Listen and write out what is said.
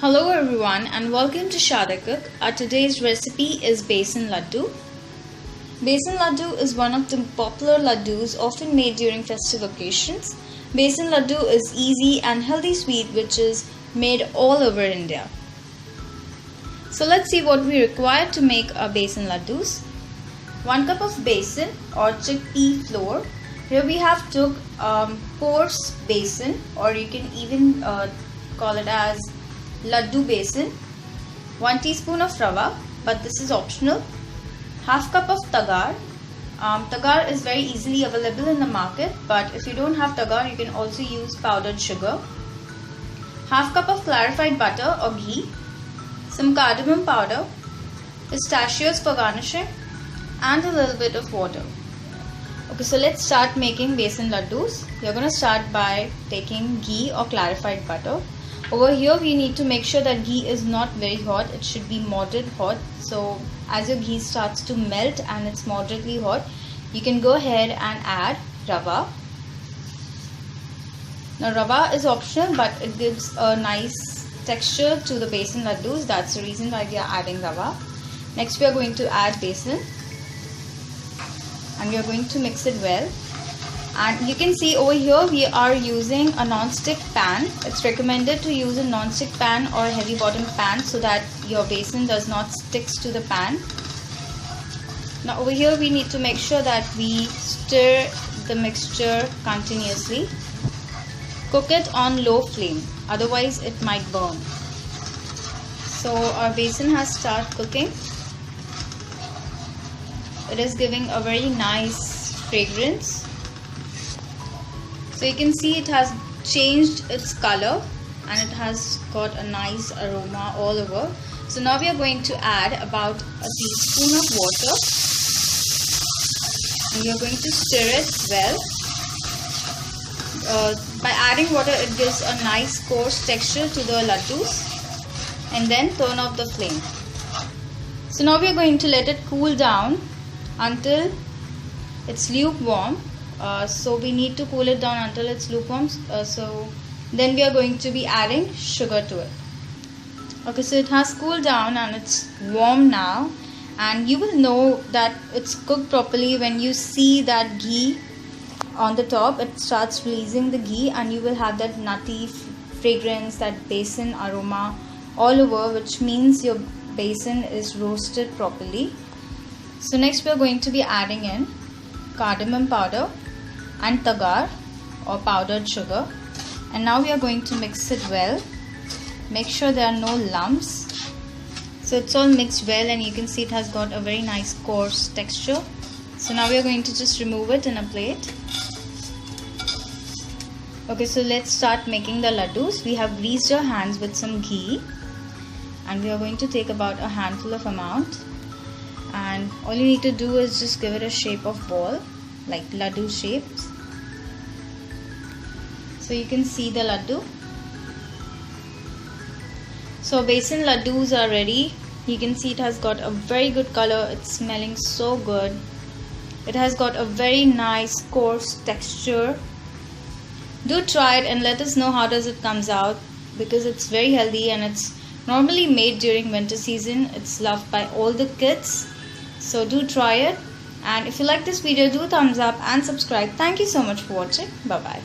Hello everyone and welcome to Shada Cook. Our today's recipe is besan laddu. Besan laddu is one of the popular laddus often made during festive occasions. Besan laddu is easy and healthy sweet which is made all over India. So let's see what we require to make our besan laddus. 1 cup of besan or chickpea flour. Here we have took coarse besan, or you can even call it as laddu besan. 1 teaspoon of rava, but this is optional. Half cup of tagar. Tagar is very easily available in the market, but if you don't have tagar, you can also use powdered sugar. Half cup of clarified butter or ghee. Some cardamom powder, pistachios for garnishing, and a little bit of water. Okay, so let's start making besan laddus. You're going to start by taking ghee or clarified butter. Over here we need to make sure that ghee is not very hot. It should be moderate hot. So as your ghee starts to melt and it's moderately hot, you can go ahead and add rava. Now rava is optional, but it gives a nice texture to the besan laddus. That's the reason why we are adding rava. Next we are going to add besan and we are going to mix it well. And you can see over here we are using a non-stick pan. It's recommended to use a non-stick pan or a heavy bottom pan so that your besan does not stick to the pan. Now over here we need to make sure that we stir the mixture continuously. Cook it on low flame, otherwise it might burn. So our besan has started cooking. It is giving a very nice fragrance. So you can see it has changed its color and it has got a nice aroma all over. So now we are going to add about a teaspoon of water and we are going to stir it well. By adding water, it gives a nice coarse texture to the laddus, and then turn off the flame. So now we are going to let it cool down until it's lukewarm. So we need to cool it down until it's lukewarm. So then we are going to be adding sugar to it. Okay, so it has cooled down and it's warm now, and you will know that it's cooked properly when you see that ghee on the top. It starts releasing the ghee and you will have that nutty fragrance, that besan aroma all over, which means your besan is roasted properly. So next we are going to be adding in cardamom powder and tagar or powdered sugar, and now we are going to mix it well. Make sure there are no lumps. So it's all mixed well and you can see it has got a very nice coarse texture. So now we are going to just remove it in a plate. Okay, so let's start making the laddus. We have greased our hands with some ghee and we are going to take about a handful of amount, and all you need to do is just give it a shape of ball, like laddu shapes. So you can see the laddu. So besan laddus are ready. You can see it has got a very good color. It's smelling so good. It has got a very nice coarse texture. Do try it and let us know how does it comes out, because it's very healthy and it's normally made during winter season. It's loved by all the kids. So do try it, and if you like this video, do thumbs up and subscribe. Thank you so much for watching. Bye bye.